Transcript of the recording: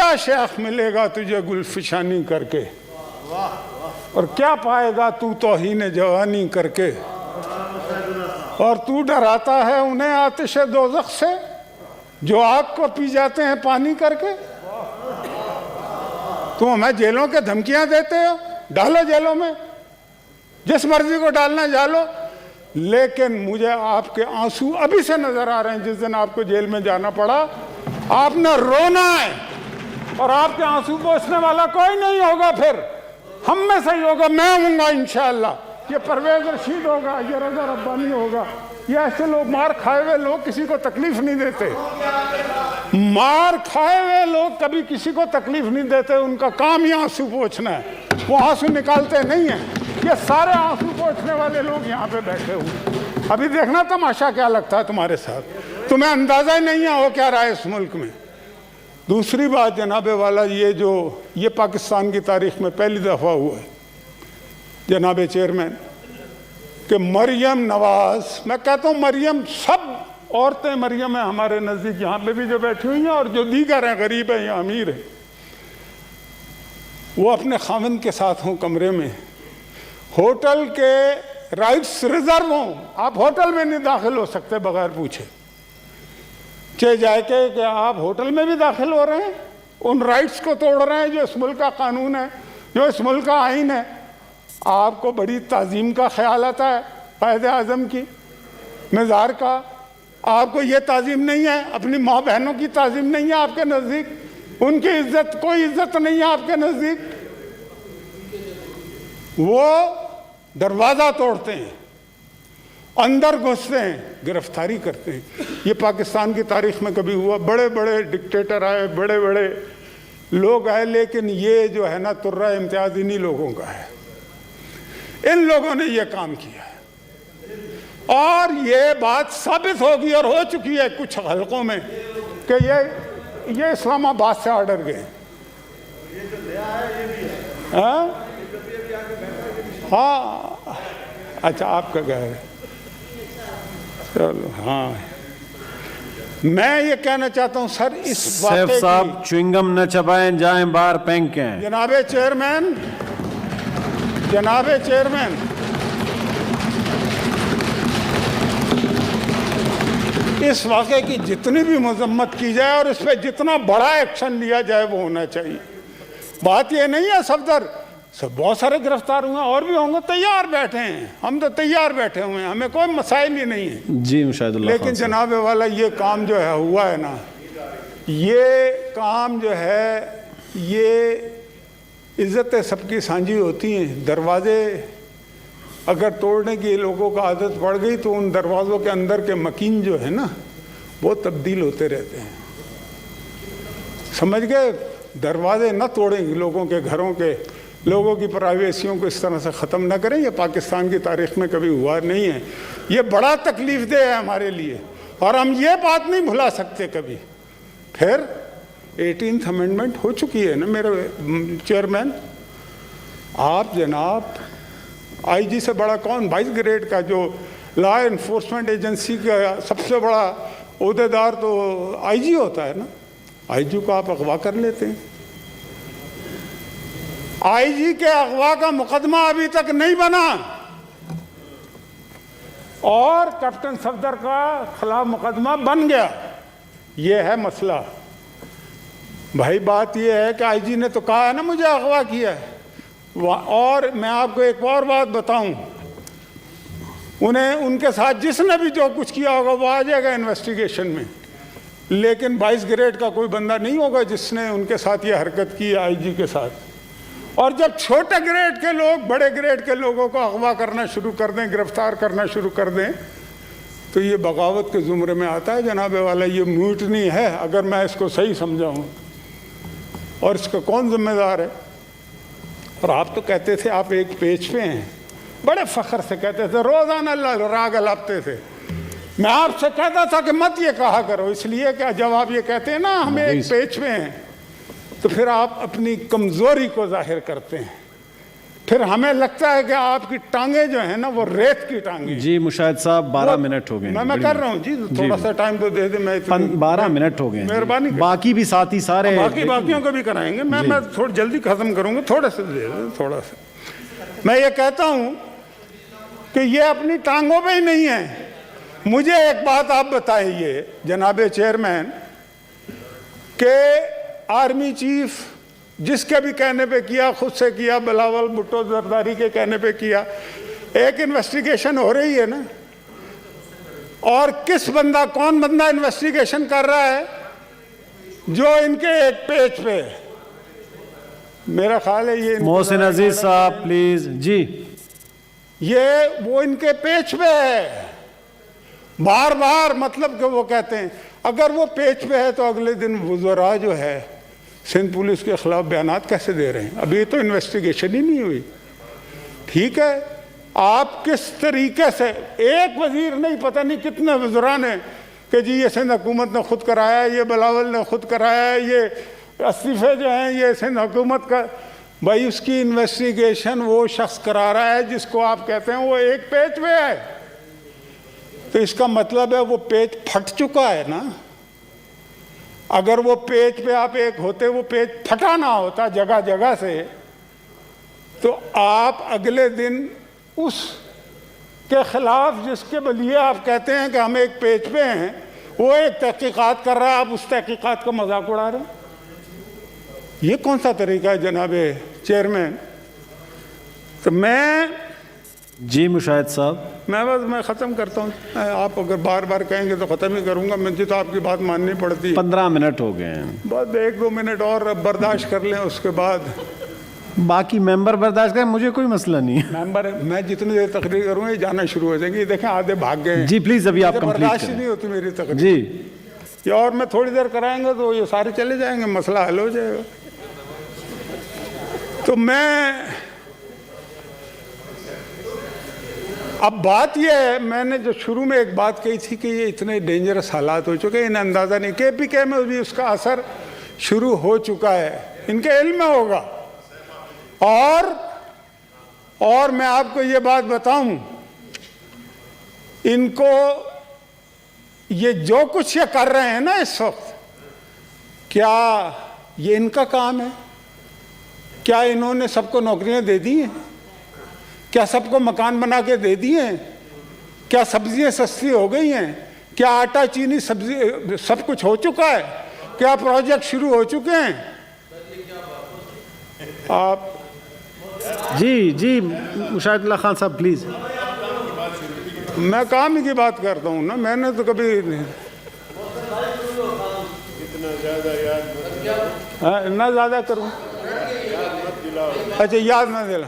کیا شیخ ملے گا تجھے گل فشانی کر کے، اور کیا پائے گا تو توہین جوانی کر کے، اور تو ڈراتا ہے انہیں آتش دوزخ سے جو آگ کو پی جاتے ہیں پانی کر کے۔ تو ہمیں جیلوں کے دھمکیاں دیتے ہو، ڈالو جیلوں میں، جس مرضی کو ڈالنا ڈالو، لیکن مجھے آپ کے آنسو ابھی سے نظر آ رہے ہیں۔ جس دن آپ کو جیل میں جانا پڑا آپ نے رونا ہے، اور آپ کے آنسو پوچھنے والا کوئی نہیں ہوگا، پھر ہم میں سے ہی ہوگا، میں ہوں گا انشاءاللہ، یہ پرویز رشید ہوگا، یہ رضا ربانی ہوگا، یہ ایسے لوگ مار کھائے ہوئے لوگ کسی کو تکلیف نہیں دیتے، مار کھائے ہوئے لوگ کبھی کسی کو تکلیف نہیں دیتے، ان کا کام ہی آنسو پوچھنا ہے، وہ آنسو نکالتے نہیں ہیں۔ یہ سارے آنسو پوچھنے والے لوگ یہاں پہ بیٹھے ہوئے، ابھی دیکھنا تماشا کیا لگتا ہے تمہارے ساتھ، تمہیں اندازہ ہی نہیں ہے ہو کیا رہا ہے اس ملک میں۔ دوسری بات جناب والا، یہ پاکستان کی تاریخ میں پہلی دفعہ ہوا ہے جناب چیئرمین کہ مریم نواز، میں کہتا ہوں مریم، سب عورتیں مریم ہیں ہمارے نزدیک، یہاں پہ بھی جو بیٹھی ہوئی ہیں اور جو دیگر ہیں، غریب ہیں یا امیر ہیں، وہ اپنے خاوند کے ساتھ ہوں کمرے میں، ہوٹل کے رائٹس ریزرو ہوں، آپ ہوٹل میں نہیں داخل ہو سکتے بغیر پوچھے، چاہے جائے کہ آپ ہوٹل میں بھی داخل ہو رہے ہیں، ان رائٹس کو توڑ رہے ہیں جو اس ملک کا قانون ہے، جو اس ملک کا آئین ہے۔ آپ کو بڑی تعظیم کا خیال آتا ہے قائد اعظم کی، مزار کا، آپ کو یہ تعظیم نہیں ہے، اپنی ماں بہنوں کی تعظیم نہیں ہے آپ کے نزدیک، ان کی عزت، کوئی عزت نہیں ہے آپ کے نزدیک۔ وہ دروازہ توڑتے ہیں، اندر گھستے ہیں، گرفتاری کرتے ہیں۔ یہ پاکستان کی تاریخ میں کبھی ہوا، بڑے بڑے ڈکٹیٹر آئے، بڑے بڑے لوگ آئے، لیکن یہ جو ہے نا ترہ امتیاز انہی لوگوں کا ہے، ان لوگوں نے یہ کام کیا ہے، اور یہ بات ثابت ہوگی اور ہو چکی ہے کچھ حلقوں میں کہ یہ اسلام آباد سے آرڈر گئے۔ ہاں اچھا آپ کا گئے، چلو ہاں، میں یہ کہنا چاہتا ہوں سر، اس سیف صاحب چوئنگم نہ چبائیں، جائیں باہر پھینکیں۔ جناب چیئرمین، جناب چیئرمین، اس واقعے کی جتنی بھی مذمت کی جائے اور اس پہ جتنا بڑا ایکشن لیا جائے وہ ہونا چاہیے۔ بات یہ نہیں ہے صفدر بہت سارے گرفتار ہوئے، اور بھی ہوں گے، تیار بیٹھے ہیں، ہم تو تیار بیٹھے ہوئے ہیں، ہمیں کوئی مسائل ہی نہیں ہے جی مشاہد اللہ لیکن جناب والا یہ کام جو ہے ہوا ہے نا، یہ کام جو ہے، یہ عزت سب کی سانجھی ہوتی ہیں۔ دروازے اگر توڑنے کی لوگوں کا عادت پڑ گئی تو ان دروازوں کے اندر کے مکین جو ہے نا وہ تبدیل ہوتے رہتے ہیں، سمجھ گئے؟ دروازے نہ توڑیں لوگوں کے گھروں کے، لوگوں کی پرائیویسیوں کو اس طرح سے ختم نہ کریں۔ یہ پاکستان کی تاریخ میں کبھی ہوا نہیں ہے، یہ بڑا تکلیف دہ ہے ہمارے لیے، اور ہم یہ بات نہیں بھلا سکتے کبھی۔ پھر 18th امینڈمنٹ ہو چکی ہے نا میرے چیئرمین، آپ جناب آئی جی سے بڑا کون، 22 گریڈ کا جو لا انفورسمنٹ ایجنسی کا سب سے بڑا عہدیدار تو آئی جی ہوتا ہے نا، آئی جی کو آپ اغوا کر لیتے ہیں۔ آئی جی کے اغوا کا مقدمہ ابھی تک نہیں بنا، اور کیپٹن صفدر کا خلاف مقدمہ بن گیا۔ یہ ہے مسئلہ بھائی۔ بات یہ ہے کہ آئی جی نے تو کہا ہے نا مجھے اغوا کیا ہے، اور میں آپ کو ایک اور بات بتاؤں، ان کے ساتھ جس نے بھی جو کچھ کیا ہوگا وہ آ جائے گا انویسٹیگیشن میں، لیکن 22 گریڈ کا کوئی بندہ نہیں ہوگا جس نے ان کے ساتھ یہ حرکت کی آئی جی کے ساتھ۔ اور جب چھوٹے گریڈ کے لوگ بڑے گریڈ کے لوگوں کو اغوا کرنا شروع کر دیں، گرفتار کرنا شروع کر دیں، تو یہ بغاوت کے زمرے میں آتا ہے جناب والا، یہ میوٹنی ہے اگر میں اس کو صحیح سمجھا ہوں۔ اور اس کا کون ذمہ دار ہے؟ اور آپ تو کہتے تھے آپ ایک پیج پہ ہیں، بڑے فخر سے کہتے تھے، روزانہ راگ الاپتے تھے۔ میں آپ سے کہتا تھا کہ مت یہ کہا کرو، اس لیے کہ جب آپ یہ کہتے ہیں نا ہم ایک پیج پہ ہیں، تو پھر آپ اپنی کمزوری کو ظاہر کرتے ہیں، پھر ہمیں لگتا ہے کہ آپ کی ٹانگیں جو ہیں نا وہ ریت کی ٹانگیں. جی مشاہد صاحب 12 منٹ ہو گئے. میں کر رہا ہوں جی, تھوڑا سا ٹائم تو دے دیں. میں 12 منٹ ہو گئے. مہربانی. باقی بھی ساتھی سارے باقیوں کو بھی کرائیں گے. میں تھوڑی جلدی ختم کروں گا, تھوڑا سا دے دیں, تھوڑا سا. میں یہ کہتا ہوں کہ یہ اپنی ٹانگوں پہ ہی نہیں ہے. مجھے ایک بات آپ بتائیے جناب چیئرمین, کہ آرمی چیف جس کے بھی کہنے پہ کیا, خود سے کیا, بلاول بھٹو زرداری کے کہنے پہ کیا, ایک انویسٹیگیشن ہو رہی ہے نا, اور کون بندہ انویسٹیگیشن کر رہا ہے جو ان کے ایک پیج پہ, میرا خیال ہے یہ محسن عزیز صاحب پلیز. جی یہ وہ ان کے پیج پہ ہے بار بار, مطلب کہ وہ کہتے ہیں اگر وہ پیج پہ ہے تو اگلے دن وزراء جو ہے سندھ پولیس کے خلاف بیانات کیسے دے رہے ہیں؟ ابھی تو انویسٹیگیشن ہی نہیں ہوئی. ٹھیک ہے, آپ کس طریقے سے, ایک وزیر نہیں, پتہ نہیں کتنے وزراء نے کہ جی یہ سندھ حکومت نے خود کرایا, یہ بلاول نے خود کرایا, یہ استعفے جو ہیں یہ سندھ حکومت کا. بھائی اس کی انویسٹیگیشن وہ شخص کرا رہا ہے جس کو آپ کہتے ہیں وہ ایک پیج پہ ہے, تو اس کا مطلب ہے وہ پیج پھٹ چکا ہے نا. اگر وہ پیج پہ آپ ایک ہوتے, وہ پیج پھٹا نہ ہوتا جگہ جگہ سے, تو آپ اگلے دن اس کے خلاف جس کے لیے آپ کہتے ہیں کہ ہم ایک پیج پہ ہیں, وہ ایک تحقیقات کر رہا ہے, آپ اس تحقیقات کا مذاق اڑا رہے ہیں. یہ کون سا طریقہ ہے جناب چیئرمین؟ تو میں جی مشاہد صاحب میں ختم کرتا ہوں. آپ اگر بار بار کہیں گے تو ختم ہی کروں گا. مجھے تو آپ کی بات ماننی پڑتی. 15 منٹ ہو گئے ہیں. بس 1-2 منٹ اور برداشت کر لیں, اس کے بعد باقی ممبر برداشت کریں, مجھے کوئی مسئلہ نہیں ہے. ممبر میں جتنی دیر تقریر کروں گا یہ جانا شروع ہو جائیں گے. یہ دیکھیں آدھے بھاگ گئے ہیں. جی پلیز ابھی آپ کمپلیٹ برداشت کریں. نہیں ہوتی میری تقریر. جی یہ اور میں تھوڑی دیر کرائیں گے تو یہ سارے چلے جائیں گے, مسئلہ حل ہو جائے گا. تو میں اب بات یہ ہے, میں نے جو شروع میں ایک بات کہی تھی کہ یہ اتنے ڈینجرس حالات ہو چکے ہیں, انہیں اندازہ نہیں. کے پی کے میں بھی اس کا اثر شروع ہو چکا ہے, ان کے علم میں ہوگا. اور میں آپ کو یہ بات بتاؤں, ان کو یہ جو کچھ یہ کر رہے ہیں نا اس وقت, کیا یہ ان کا کام ہے؟ کیا انہوں نے سب کو نوکریاں دے دی ہیں؟ کیا سب کو مکان بنا کے دے دیے ہیں؟ کیا سبزیاں سستی ہو گئی ہیں؟ کیا آٹا چینی سبزی سب کچھ ہو چکا ہے؟ کیا پروجیکٹ شروع ہو چکے ہیں؟ آپ جی مشاہد اللہ خان صاحب پلیز. میں کام ہی کی بات کرتا ہوں نا, میں نے تو کبھی نہ زیادہ کروں. اچھا یاد نہ دلا.